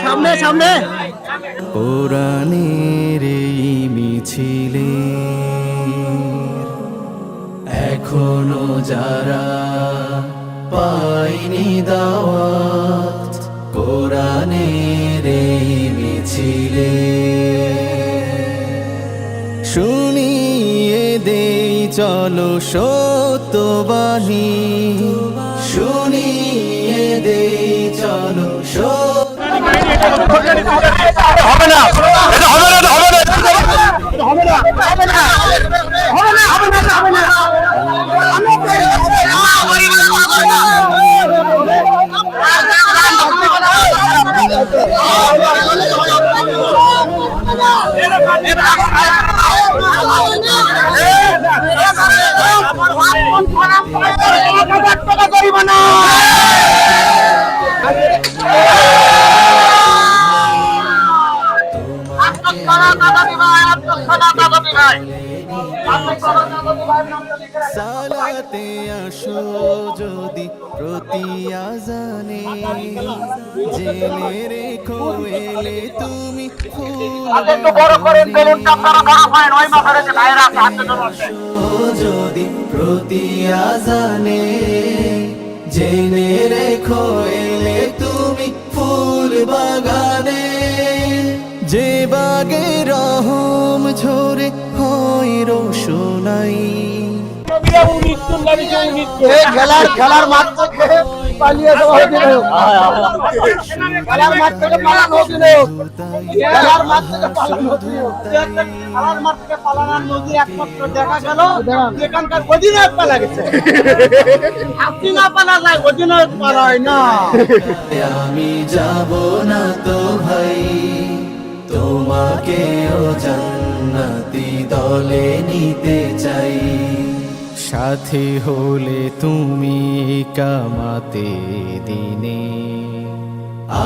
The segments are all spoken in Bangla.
সামনে সামনে কোরআনের এই মিছিলে এখনো যারা পায়নি দাওয়াত, কোরআনের এই মিছিলে শুনিয়ে দেই চলো সত্যবাণী, শুনিয়ে দেই চলো হবে না, এটা হবে না, হবে না, হবে না, হবে না, হবে না, হবে না, হবে না। সালাতে আসো যদি প্রতি আজানে, জেনে রেখো এলে তুমি যদি প্রতি আজানে, জেনে রেখো এলে তুমি ফুল বাগানে, যে বাগে রহম ঝরে হয় রোশনাই। খেলার মাঠ থেকে পালিয়ে যাওয়া হয়েছিল, খেলার মাঠ থেকে পালানো হয়েছিল, খেলার মাঠ থেকে পালানো হয়েছিল, খেলার মাঠ থেকে পালানোর নদী একমাত্র দেখা গেল এখানকার অধিনায়ক পালা গেছে। আপনি না পালা যায়, অধিনায়ক পালায় না। আমি যাব না তো ভাই, তোমাকেও জান্নাতি দলে নিতে চাই, সাথী হলে তুমি কামাতে দিনে,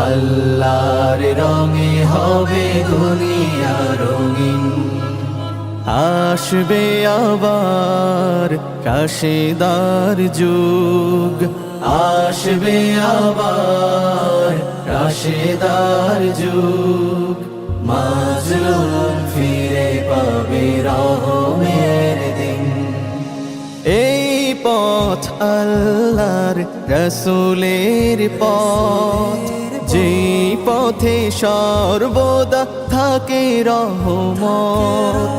আল্লাহর রঙে হবে দুনিয়া রঙিন। আসবে আবার রাশেদার যুগ, আসবে আবার রাশেদার যুগ, মাজলুম ফিরে পাবে রহমের দিন। এই পথ আল্লাহর রাসূলের পথ, যেই পথে সর্বদা থাকে রহমত,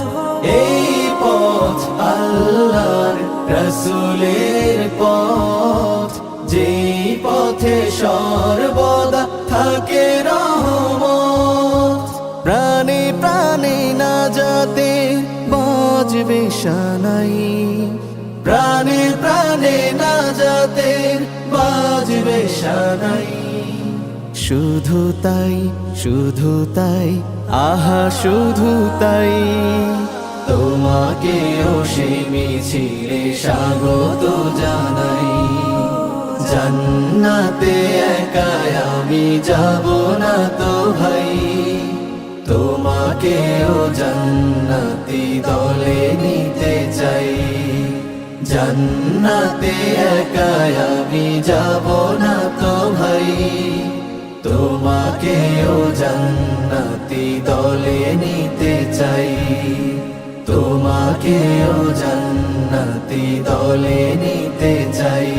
এই পথ আল্লাহর রাসূলের পথ, যেই পথে সর্বদা থাকে রহমত, প্রাণে প্রাণে না যাতে বাজবে শানাই, প্রাণে প্রাণে না যাতে বাজবে শানাই। শুধু তাই, শুধু তাই, আহা শুধু তাই, তোমাকেও সেই মিছিলে স্বাগত জানাই। জান্নাতে একা আমি যাব না তো ভাই, তোমাকেও জান্নাতি দলে নিতে চাই, জান্নাতে একা আমি যাব না তো ভাই, তোমাকেও জান্নাতি দলে নিতে চাই, তোমাকেও জান্নাতি দলে নিতে চাই,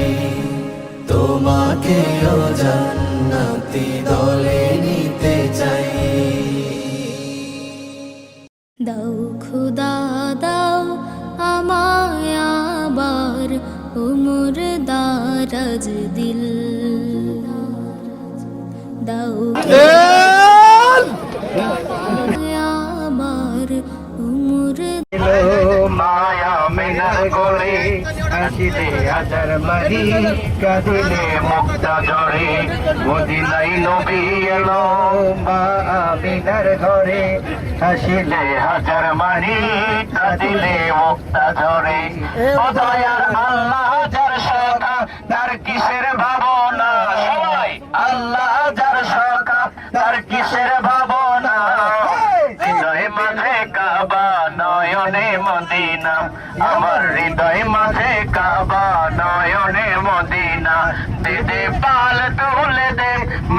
তোমাকেও জান্নাতি দলে নিতে চাই। দাও খুদা দাও আমায় আবার উমর দারাজ দিল, দাও আবার উমর মায়া মিনার গড়ে আসিলে হাজার মারি, কাঁদিলে মুক্তা ঝরে, মদিনায় নবী এলো মা আমিনার ঘরে, আসিলে হাজার মারি, কাঁদিলে মুক্তা ঝরে। ও দয়ার আল্লাহ যার শাখা তার কিসের ভাবনা, সবাই আল্লাহ যার শাখা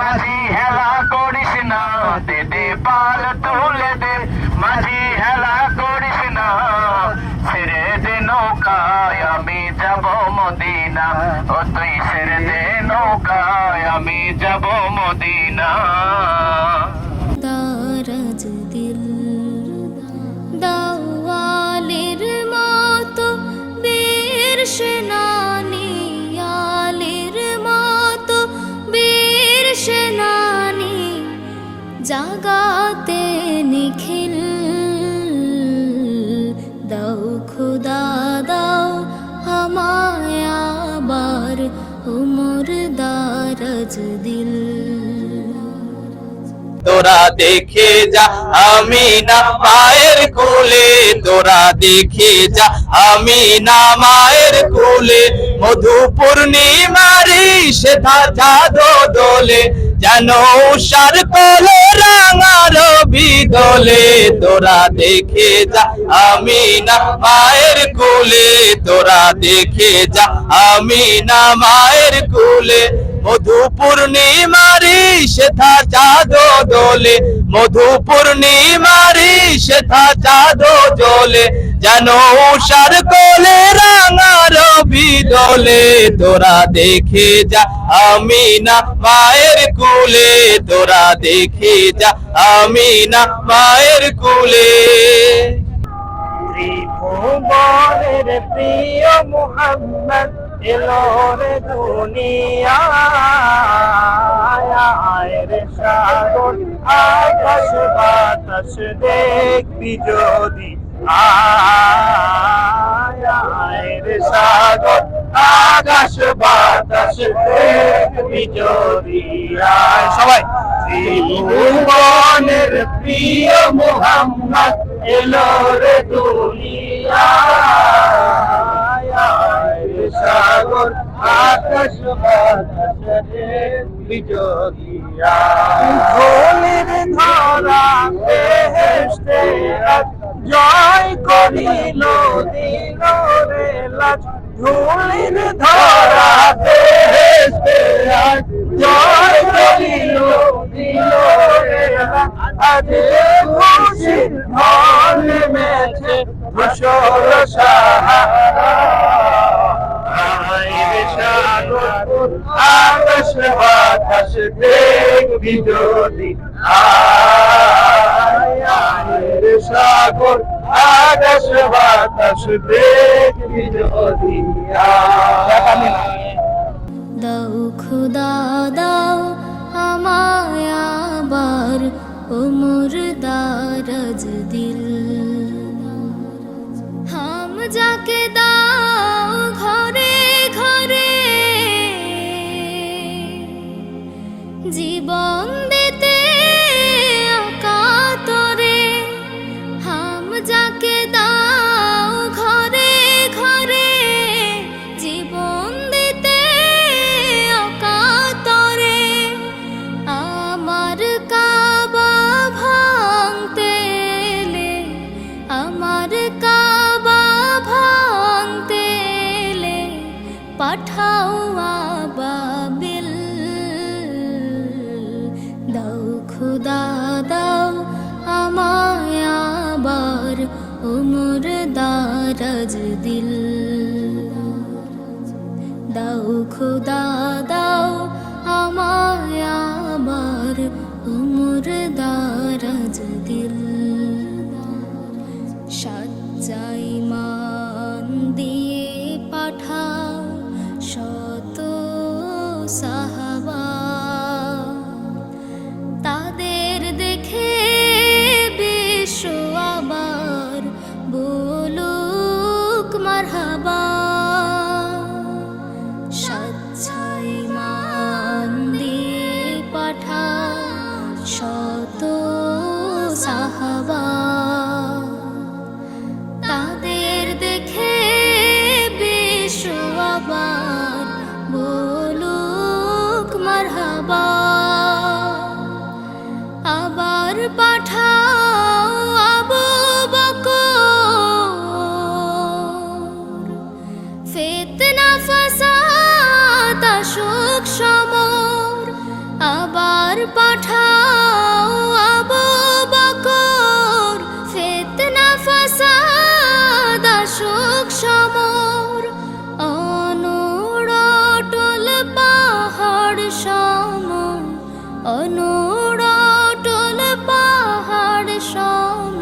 মাঝি হেলা করিস না, দে দে পাল তুলে দে, মাঝি হেলা করিস না, ছেড়ে দে নৌকায় আমি যাব মদিনা, ও তুই ছেড়ে দে নৌকায় আমি যাব মদিনা। দারাজ দিল দাওয়ালের মতো বীর সেনানী, আলীর মতো বীর সেনানী, জাগাতে নিখিল দাও খোদা দাও আমায় আবার উমর দারাজ দিল। তোরা দেখে যা আমি না মায়ের কোলে, তোরা দেখে যা আমি না মায়ের কোলে, মধু পূর্ণিমারি সেথা চাঁদ দোলে, যেন উষার কোলে রাঙা রবি দোলে। তোরা দেখে যা আমি না মায়ের কোলে, তোরা দেখে যা আমি না মায়ের কোলে, মধু পূর্ণিমারি সেথা চাঁদ দোলে, মধু পূর্ণিমারি সেথা চাঁদ জ্বলে, যেন উষার কোলে রাঙা রবি দোলে। তোরা দেখে যা আমি না মায়ের কোলে, তোরা দেখে যা আমি না মায়ের কোলে। ত্রিভুবনের প্রিয় মুহাম্মদ এলো রে দুনিয়ায়, রে সাগর আকাশ বাতাস দেখবি যদি আয়, রে সাগর আকাশ বাতাস দেখবি যদি আয়। সবাই ত্রিভুবনের প্রিয় মুহাম্মদ এলো রে দুনিয়ায়, সাগর আকাশ বাতাস দেখবি যদি আয়। ধুলির ধরা বেহেশতে আজ জয় করিল দিল রে লাজ, ধুলির ধরা বেহেশতে আজ জয় করিল দিল রে লাজ, আজ খুশির ঢল নেমেছে ধূসর সাহারা, আকাশ বাতাস দেখবি যদি আয়, সাগর আকাশ বাতাস দেখবি যদি আয়। দাও খোদা দাও আমায় আবার উমর দারাজ দিল। হাম যাকে দাও ঘরে ঘরে জীবন দিতে অকাতরে, হাম যাকে দাও ঘরে ঘরে জীবন দিতে অকাতরে, আমার কাবা ভাঙতে এলে, আমার কাবা ভাঙতে এলে পাঠাও আবাবিল। দাও খোদা দাও আমায় আবার উমর দারাজ দিল। দাও খোদা দাও আমায় আবার উমর দারাজ দিল। সাজ্জাই মান দিয়ে পাঠাও শত সাহাবা, তাদের দেখে বিশ্ব আবার বলুক মারহাবা। সাজ্জাই মান দিয়ে পাঠাও আবু বকর, ফিতনা ফাসাদ আসুক সমর, অনুড়টল পাহাড় সম, অনুড়টল পাহাড় সম,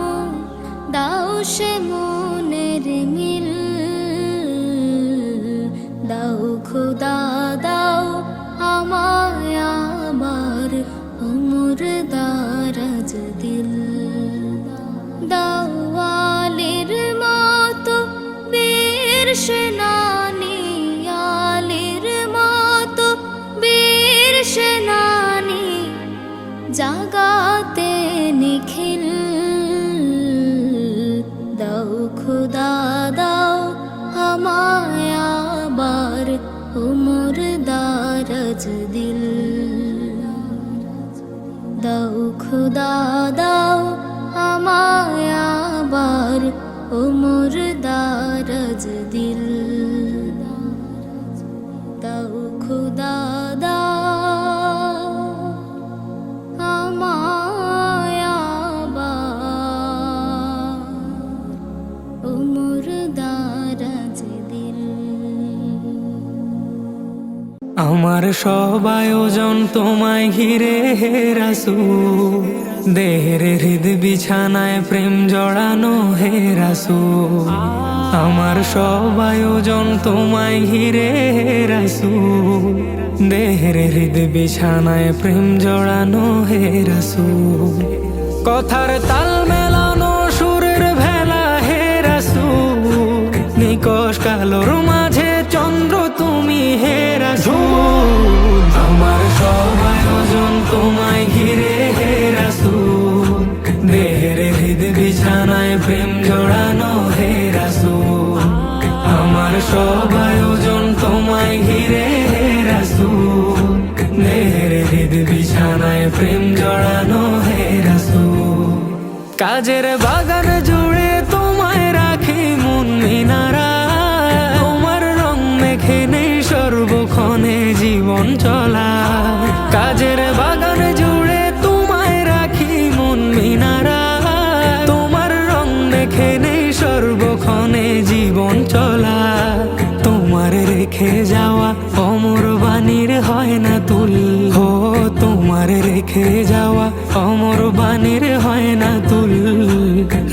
দাও সে মনের মিল, দাও খোদা দাও আমায় আবার উমর দারাজ দিল, দাও আলীর মতো বীর সেনানী, আলীর মতো বীর সেনানী, জাগাতে নিখিল, দাও খোদা দাও আমায় আবার উমর দারাজ দিল, দাও খোদা দাও আমায় আবার উমর দারাজ দিল, দাও খোদা দাও আমায় আবার উমর দারাজ দিল। আমার সব আয়োজন তোমায় ঘিরে হে রাসূল, দেহের হৃদ বিছানায় প্রেম জড়ানো হে রাসূল। আমার সব আয়োজন তোমায় ঘিরে হে রাসূল, দেহের হৃদ বিছানায় প্রেম জড়ানো হে রাসূল। কথার তাল মেলানো সুরের ভেলা হে রাসূল, নিকশ কালোর মাঝে চন্দ্র তুমি হে রাসূল। আমার সব আয়োজন তোমায় ঘিরে হে রাসূল, দেহের হৃদ বিছানায় প্রেম জড়ানো হে রাসূল। আমার সব আয়োজন তোমায় ঘিরে হে রাসূল, দেহের হৃদ বিছানায় প্রেম জড়ানো হে রাসূল। কাজের বাগান জুড়ে তোমায় রাখি মন মিনারা, তোমার রং মেখে নেই সর্বক্ষণে জীবন চলা। কাজের বাগান জুড়ে তোমায় রাখি মন মিনারা, তোমার রং মেখে নেই সর্বক্ষণে জীবন চলা। তোমার রেখে যাওয়া অমর বাণীর হয় না তুল, হো তোমার রেখে যাওয়া অমর বাণীর হয় না তুল।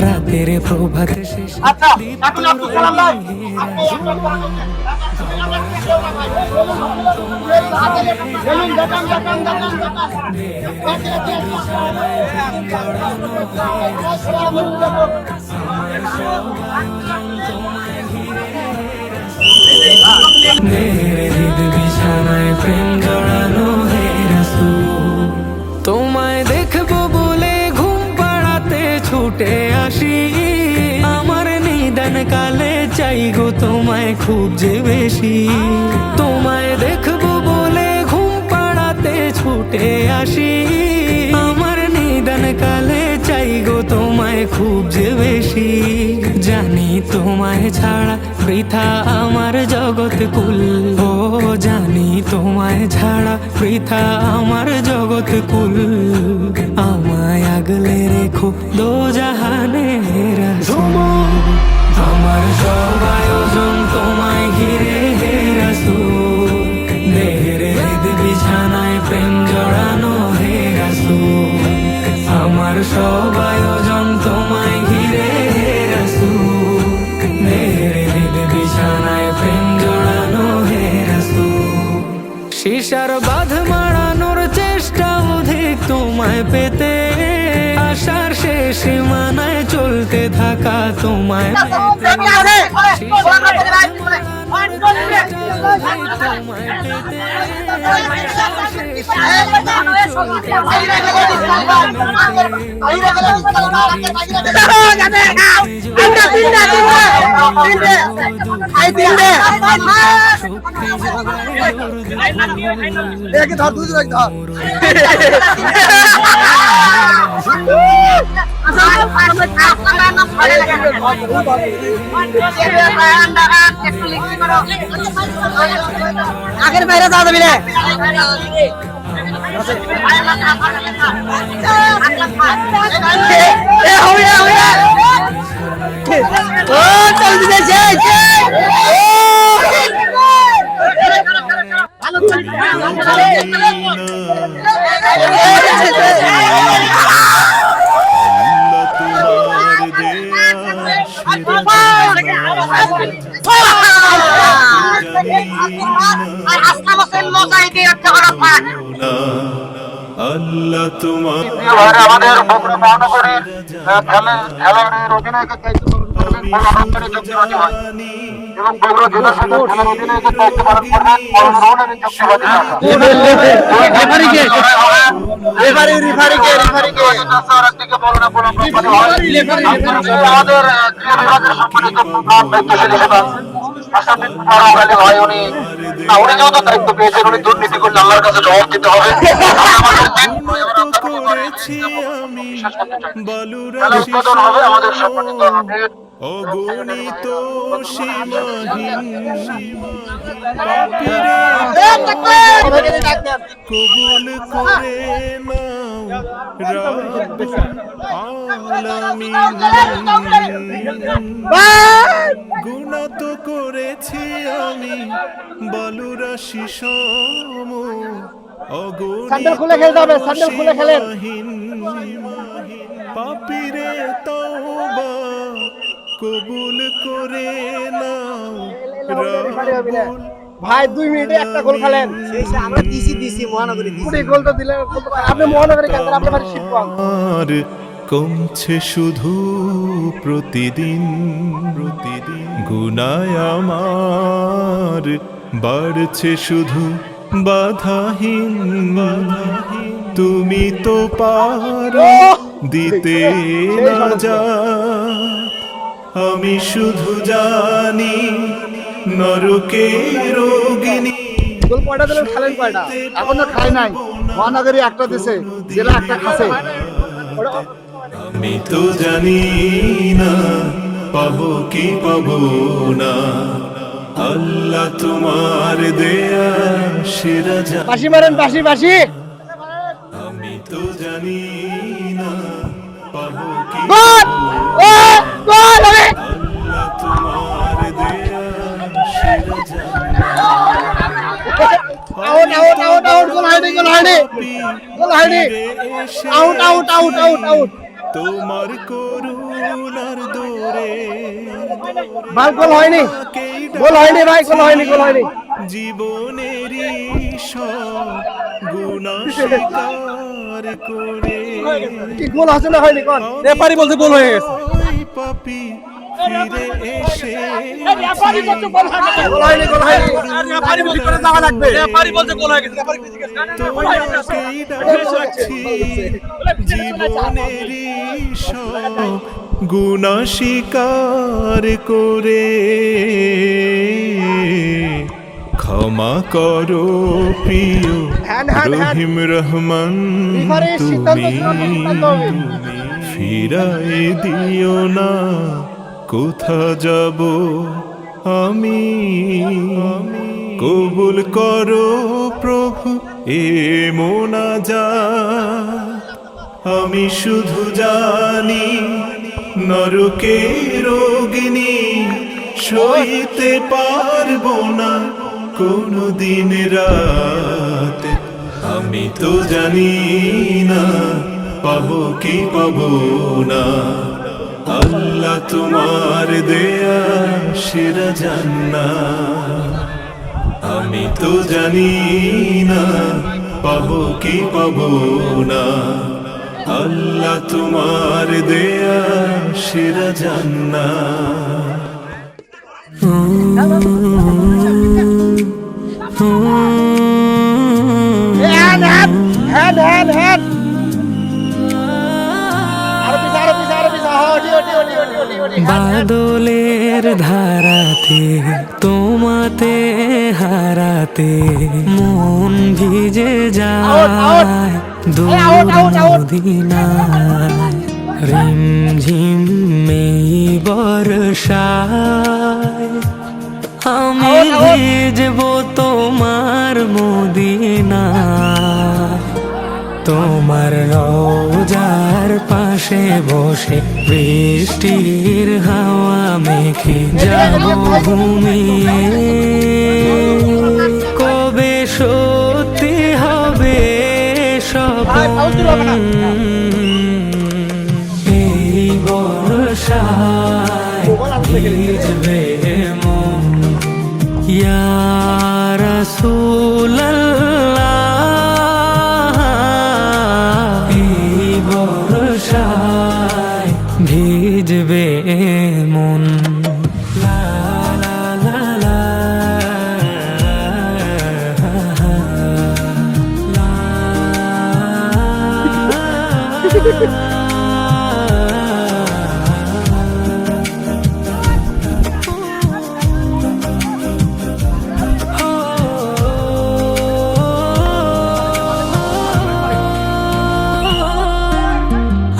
রাতের প্রভাত শেষ আচ্ছা এখন আপনি সালাম ভাই, আপনি একটা বলুন, দেখান দেখান দেখান দেহের হৃদ বিছানায় প্রেম জড়ানো হে রাসূল। তোমায় দেখবো বলে ঘুম পাড়াতে ছুটে আসি, আমার নিদান কালে চাই গো তোমায় খুব যে বেশি। তোমায় দেখবো বলে ঘুম পাড়াতে ছুটে আসি, আমার নিদান কালে চাই গো তোমায় খুব যে বেশি। জানি তোমায় ছাড়া বৃথা আমার জগৎ কুল, ও জানি তোমায় ছাড়া বৃথা আমার জগৎ কুল। আমায় আগলে রেখো দোজাহানে রাসূল। আমার সব আয়োজন তোমায় ঘিরে হে রাসূল, দেহের হৃদ বিছানায় প্রেম জড়ানো হে রাসূল। আমার সব আয়োজন তোমায় ঘিরে হে রাসূল, দেহের হৃদ বিছানায় প্রেম জড়ানো হে রাসূল। শিশার বাঁধ মারানোর চেষ্টা অধিক তোমায় পেতে, আশার শেষ সীমানায় চলতে থাকা তোমায় পেতে। আগের বাইরে যাওয়া যাবি রে। ও চল দিতেছে আল্লাহ তোমার আমাদের বগুড়া মহানগরীর খেলোয়াড়ের অধিনায়কের দায়িত্ব পালন করবেন মনোরঞ্জনের যুক্তিবাদী হয় এবং বগুড়া জেলা শাখার খেলার অধিনায়কের দায়িত্ব পালন করবেন মনোরঞ্জনের যুক্তিবাদী হয় আমাদের ক্রীড়া বিভাগের সম্মানিত প্রধান দায়িত্বশীল হিসেবে উনি যেহেতু দায়িত্ব পেয়েছেন উনি দুর্নীতি করলে আল্লাহর কাছে জবাব দিতে হবে করেছি আমি খেলা উদ্বোধন হবে আমাদের সম্মানিত আমির অগণিত সীমাহীন কবুল করে নাও গুনাহ তো করেছি আমি বালুরাশি সম স্যান্ডেল খুলে খেলতে হবে, স্যান্ডেল খুলে খেলেন। পাপিরে তওবা কবুল করে নাও রাব্বুল ভাই 2 মিনিটে একটা গোল খেলেন। আমরা দিছি মহানগরী দিছি গোল তো দিলেন। আপনি মহানগরী খেলতে আপনি বাড়ি শিট পান। আর কমছে শুধু প্রতিদিন গুনাহ আমার বাড়ছে শুধু বাধাহীন তুমি তো পারো দিতে না যা আমি শুধু জানি নরকে রোগিনী গোল কয়টা দিলেন খেলেন কয়টা? এখনো খাই নাই। মহানগরী একটা দিছে, জেলা একটা খাসে। আমি তো জানি না পাবো কি পাবো না আল্লাহ তোমার দেয়া সেরা জান বাঁশি মারেন, বাঁশি বাঁশি। আমি তো জানি না পাবো কি গোল! ও গোল হবে। আল্লাহ তোমার দেয়া সেরা জান আউট আউট আউট আউট গোল হয়নি, গোল হয়নি, গোল হয়নি। Out out out out out. তোমার করুণার দোরে ভাই গোল হয়নি, গোল হয়নি ভাই, গোল হয়নি, গোল হয়নি। জীবনেরই সব গুনাহ স্বীকার করে কি গোল আছে না হয়নি কোন? রেফারি বলতে গোল হয়ে গেছে। ওই পাপী ফিরে এসে রেফারি বলতে গোল হয়নি, গোল হয়নি, গোল হয়নি। রেফারি বলতে করে যাওয়া লাগবে। রেফারি বলতে গোল হয়ে গেছে, রেফারি ফিজিক্যাল। তোমাকেই ডাকছি জীবনেরই সব গুনাহ স্বীকার করে ক্ষমা করো প্রিয় রহিম রহমান তুমি ফিরাই দিও না কোথা যাব আমি কবুল করো প্রভু এ মোনাজাত আমি শুধু জানি নরকে রোগিনী সইতে পারবো না কোনো দিন রাত আমি তো জানি না পাবো কি পাবো না আল্লাহ তোমার দেয়া সেরা জান্নাত আমি তো জানি না পাবো কি পাবো না আল্লাহ তোমার দেয়া সেরা জান্নাত hand hand hand hand hand. আরো পিছে, আরো পিছে, আরো পিছে। ওটি ওটি ওটি ওটি ওটি ওটি। বাদলের ধারাতে তোমাতে হারাতে মন ভিজে যায় দুদিনায় রিমঝিম মেই বর্ষায় আমি ভিজবো তোমার মদিনায় তোমার রোজার পাশে বসে বৃষ্টির হাওয়া মেখে যাব ঘুমিয়ে কবে সত্যি হবে স্বপ্ন এই বর্ষায় ভিজবে মন ইয়া রাসূলুল্লাহ এই বর্ষায় ভিজবে মন লা লা লা লা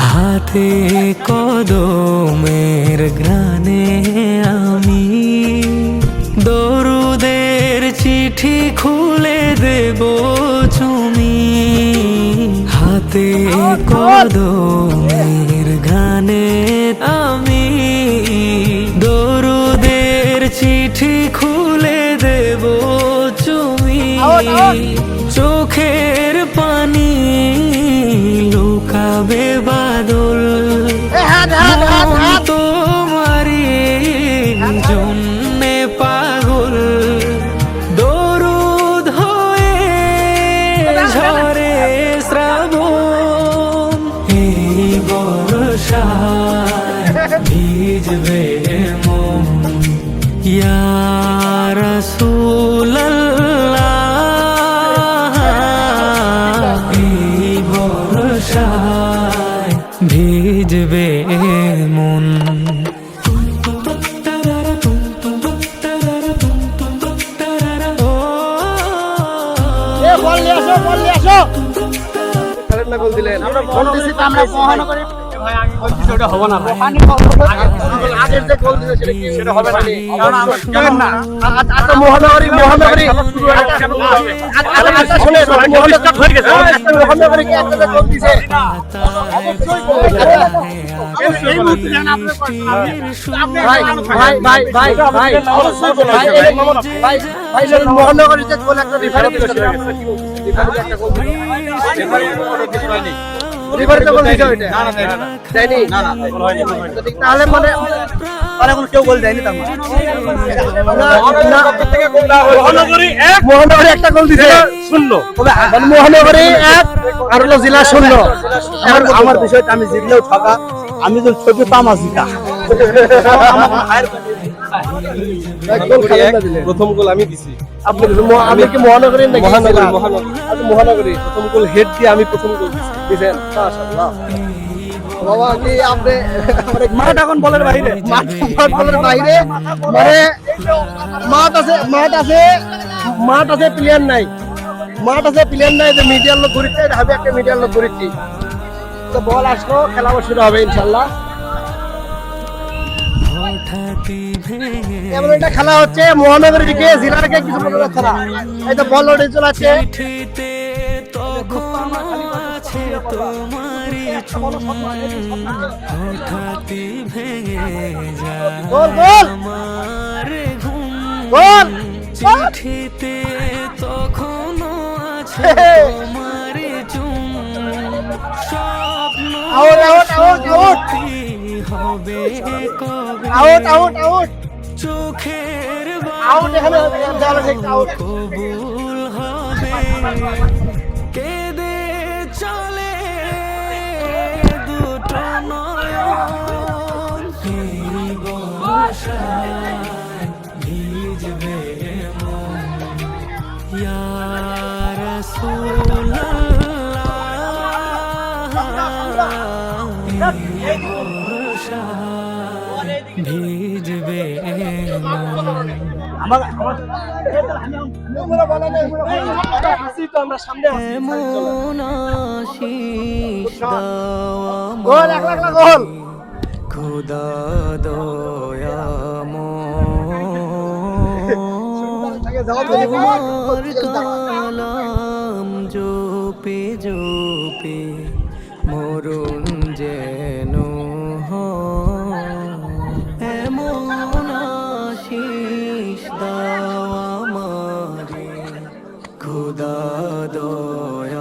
হাতে কদমের ঘ্রাণে আমি দরুদের চিঠি খুলে দেব চুমি হাতে কদমের ঘ্রাণে আমি দরুদের চিঠি খুলে দেব চুমি চোখের পানি লুকাবে বাদল মন তোমারি জন্যে পাগল দরুদ হয়ে ঝরে শ্রাবণ এই বর্ষায় ভিজবে মন ইয়া রাসূলুল্লাহ এই বর্ষায় ভিজবে মন বল নিয়ে আসো বল নিয়ে আসো না গোল দিলেন আমরা গোল দিছি তো আমরা মহানগরী ভাই আমি বলছি ওটা হবে না আগের যে গোল দিছে সেটা কি সেটা হবে না কারণ না আচ্ছা মহানগরী আচ্ছা শুনে মহানগরী হয়ে গেছে মহানগরী কি একটা গোল দিছে এই মুহূর্তে জানা আপনি ভাই মহানগরী যে গোল একটা রেফারি দিছে একটা গোল রিভার তো গোল দিছে ওইটা না দেয়নি তাহলে মানে আর এখন কেউ গোল দেয়নি তার না থেকে গোল দাও মহানগরী একটা গোল দিছে শূন্য মানে মহানগরী 1 আর হলো জেলা 0 এখন আমার বিষয়টা আমি জিতলেও ঠকা আমি তো ছোট তামা জিতা প্রথম গোল আমি দিছি আপনি কি মহানগরী নাকি মহানগরী প্রথম গোল হেড দিয়ে আমি প্রথম গোল দিছেন মাশাআল্লাহ বাবা কি আপনি মাঠ এখন বলের বাইরে মাঠ বলের বাইরে মানে মাঠ আছে প্লেয়ার নাই যে মিডিয়ার লোক ঘুরিতে হবে একটা মিডিয়ার লোক ঘুরিছি তো বল আসলো খেলা শুরু হবে ইনশাআল্লাহ এমন একটা খেলা হচ্ছে মহানগরী দিকে জেলারকে কিছু বলা যাচ্ছে না এই তো বল ওঠে চলে আছে গোল গোল গোল চিঠিতে তখনো আছে তোমার স্বপ্ন আউট হবে কবে আউট চোখের আউট এখানে আউট কবুল হবে কেঁদে চলে দুটো নয়ন এই বর্ষায় ভিজবে মন ইয়া রাসূলুল্লাহ এই বর্ষায় ভিজবে মন এমন আশিস দাও খোদা দয়াময় কালাম জপে ঝোপে মরণ যেন হয়। এমন আশিস দাও আমারে খোদা দয়াময়,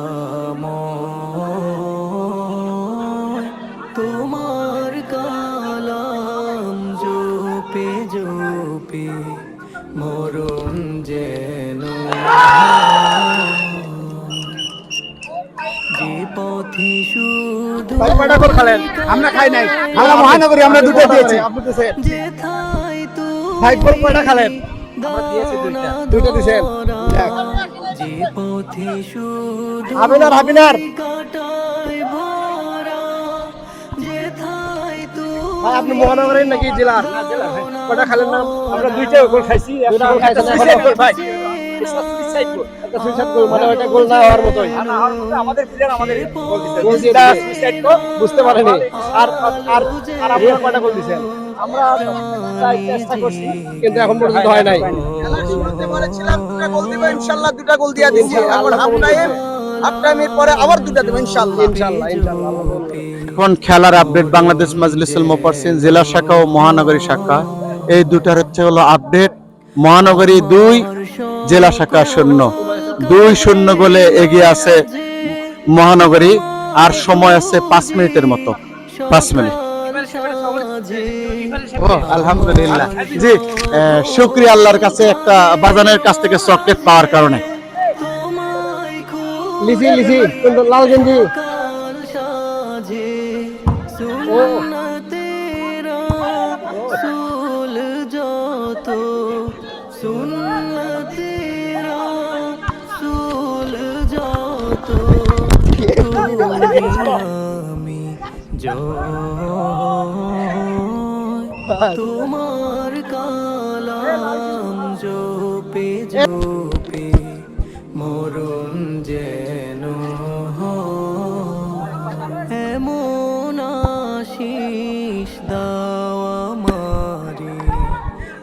তোমার কালাম জপে জপে মরণ যেন যে পথে শুধু কয়টা গোল খেলেন? আমরা খাই নাই, আমরা মহানগরী, আমরা দুটো দিয়েছি। আপনি দিয়েছেন যেথায় তুমি ভাই, গোল কয়টা খেলেন? আমরা দিয়েছি দুইটা দিয়েছেন। যে পথে শুধু হাবিনার কাটায় ভরা, যেথায় তুমি ভাই, আপনি মহানগরীর নাকি জেলার? কয়টা খেলেন না? আমরা দুইটা গোল খাইছি, একটা সুইসাইড গোল ভাই, সুইসাইড গোল, একটা সুইসাইড গোল, মানে ওটা গোল না হওয়ার মতোই। আমাদের প্লেয়ার আমাদের গোল দিয়েছে, এটা সুইসাইড গোল বুঝতে পারেনি। আর আর আর আপনারা কয়টা গোল দিয়েছেন? আমরা ট্রাই চেষ্টা করছি, কিন্তু এখন পর্যন্ত হয় নাই। শুরুতে বলেছিলাম দুটা গোল দিব, ইনশাআল্লাহ দুটা গোল দিয়ে দিচ্ছি। এখন হাফ টাইমের পরে আবার দুটা দেব ইনশাআল্লাহ। ইনশাআল্লাহ ইনশাআল্লাহ। এখন খেলার আপডেট বাংলাদেশ মাজলিসুল মুফাসসিরিন জেলা শাখা ও মহানগরী শাখা, এই দুটার হলো আপডেট। মহানগরী 2, জেলা শাখা 0। 2-0 গোলে এগিয়ে আছে মহানগরী। আর সময় আছে 5 মিনিটের মতো, 5 মিনিট। ও আলহামদুলিল্লাহ, জি শুকরিয়া আল্লাহর কাছে একটা বাজানের কাছ থেকে চকলেট পাওয়ার কারণে। লিচি লিচি কিন্তু লাল গেঞ্জি। কাল সাজে সুন্নতের রাসূল যত, সুন্নতের রাসূল যত, আমি তোমার কালাম জপে জপে মরণ যেন হয়। এমন আশিস দাও আমারে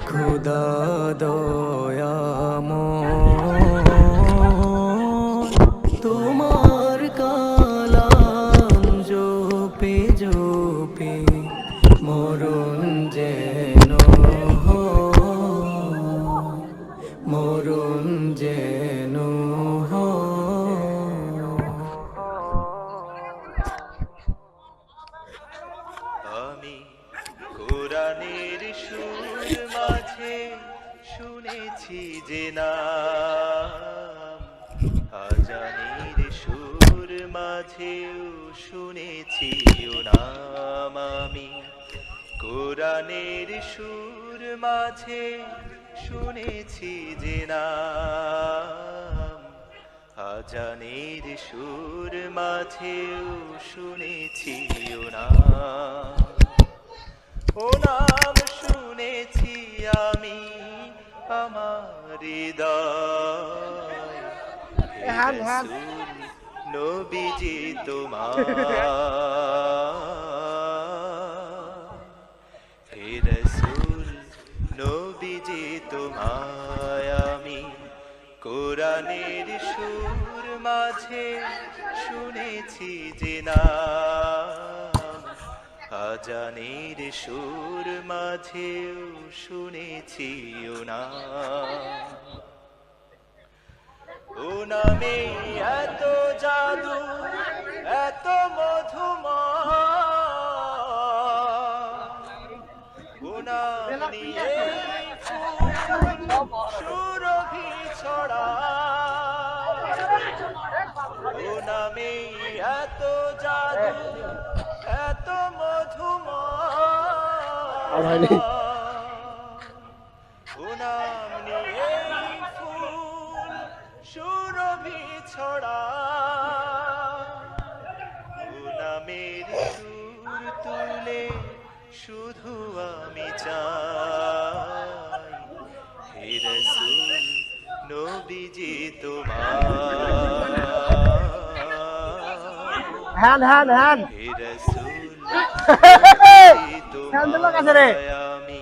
খোদা দয়াময়, তোমার কালাম জপে জপে মরণ যেন হয়, মরণ যেন আমি কোরআনের সুর মাঝে শুনেছি যে নাম, আজানের সুর মাঝেও শুনেছি ও নাম। আমি কোরআনের সুর মাঝে শুনেছি যে নাম, আজানের সুর মাঝেও শুনেছি ও নাম। ও নাম শুনেছি আমি আমার হৃদয়, হে রাসূল নবীজি তোমার, হে রাসূল নবীজি তোমায় আমি কোরআনের সুর মাঝে শুনেছি যে নাম, আজানের সুর মাঝেও শুনেছি ও নাম। ও নামে এত জাদু, এত মধুময়, ও নাম নিয়ে সুরভি ছড়া, ও নামে এত জাদু, এত মধুময়, ও নাম নিয়ে ফুল সুরভি ছড়া, ও নামের সুর তুলে শুধু আমি চাই, হে রাসূল নবীজি তোমার, হ্যান হ্যান হ্যান হে রাসূল হ্যান দিল কাছে রে। আমি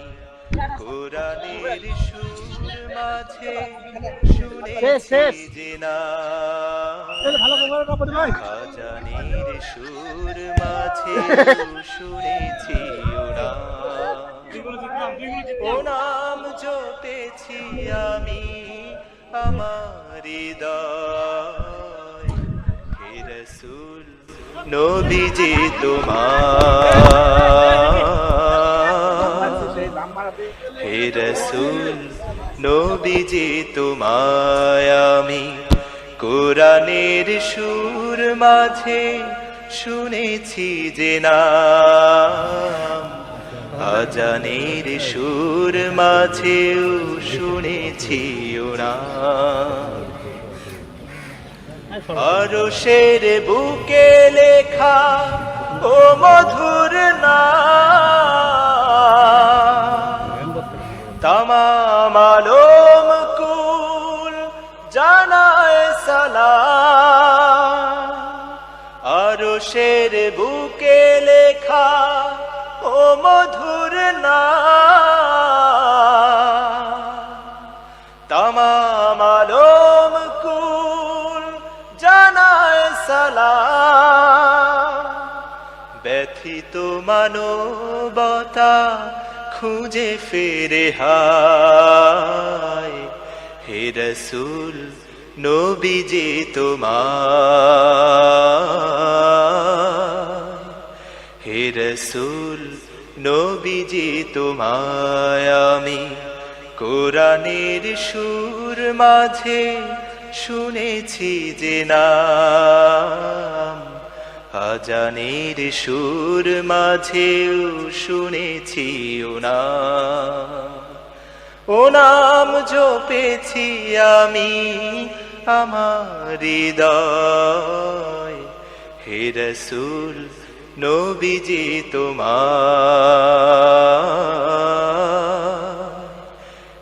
কোরআনের সুর মাঝে শেষ, শেষ। শুনেছি যে না ভালো করে কাপড় ভাই খাজানির সুর মাঝে শুনেছি ওরা ও নাম জপেছি আমি আমার হৃদয় হে রাসূল নবীজি তোমার হে রাসূল নবীজি তোমায় আমি কোরআনের সুর মাঝে শুনেছি যে নাম আজানের সুর মাঝেও শুনেছি ওরা আরশের বুকে লেখা ও মধুর নাম তামাম আলম কুল জানায় সালাম আরশের বুকে লেখা ও মধুর নাম তামাম আলম কুল জানায় সালাম ব্যথিত মানবতা খুঁজে ফেরে হায় হে রাসূল নবীজি তোমার হে রাসূল নবীজি তোমায় আমি কোরআনের সুর মাঝে শুনেছি যে নাম আজানের সুর মাঝেও শুনেছি ও নাম জপেছি আমি আমার হৃদয় হে রাসূল নবীজি তোমার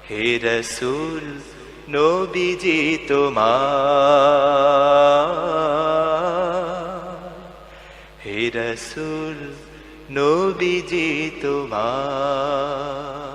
হে রাসূল নবীজি তোমার হে রাসূল নবীজি তোমার